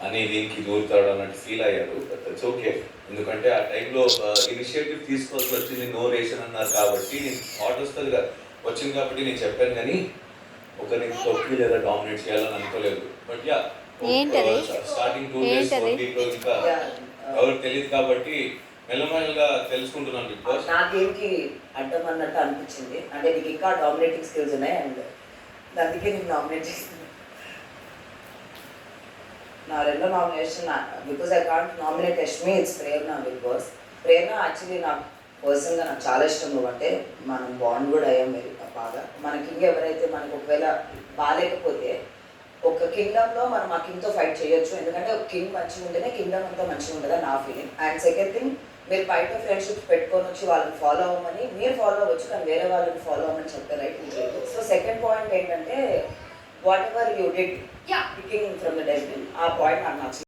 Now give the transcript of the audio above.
అని దీనికి దూరుతాడు అన్నట్టు ఫీల్ అయ్యారు. But it's okay. ఎందుకంటే ఆ టైంలో ఇనిషియేటివ్ తీసుకోవాల్సి వచ్చింది. నో రేషన్ అన్నారు కాబట్టి నేను థాట్ వస్తుంది కదా, వచ్చింది కాబట్టి నేను చెప్పాను. కానీ ఒకరిని తొక్కి లేదా డామినేట్ చేయాలని అనుకోలేదు. బట్ యా, స్టార్టింగ్ 2 days 4 వీక్లో ఇంకా ఎవరు తెలియదు కాబట్టి మెల్లమెల్లగా తెలుసుకుంటున్నాను. బిగ్ బాస్ నాకేంటి అడ్డం అన్నట్టు అనిపించింది. అంటే నీకు ఇంకా డామినేటింగ్ స్కిల్స్ ఉన్నాయి అండ్ అందుకే నీకు నామినేట్ చేసింది. నా రెండో nomination because I can't nominate Yashmi, it's Prerana. Bigg Boss Prerana actually నాకు పర్సనల్గా నాకు చాలా ఇష్టం. నువ్వంటే మనం బాండ్ కూడా అయ్యాం వెరీ బాగా. మన కింగ్ ఎవరైతే మనకు ఒకవేళ బాగాలేకపోతే ఒక కింగ్డమ్లో మనం ఆ కింగ్తో ఫైట్ చేయొచ్చు. ఎందుకంటే ఒక కింగ్ మంచిగా ఉంటేనే కింగ్డమ్ అంతా మంచిగా ఉంటుందని నా ఫీలింగ్. అండ్ సెకండ్ థింగ్, మీరు బయట ఫ్రెండ్షిప్స్ పెట్టుకొని వచ్చి వాళ్ళని ఫాలో అవ్వమని, మీరు ఫాలో అవ్వచ్చు కానీ వేరే వాళ్ళని ఫాలో అవ్వమని చెప్పే రైట్ లేదు. సో సెకండ్ పాయింట్ ఏంటంటే what ever you did picking from the dustbin, ఆ పాయింట్ నాకు నచ్చింది.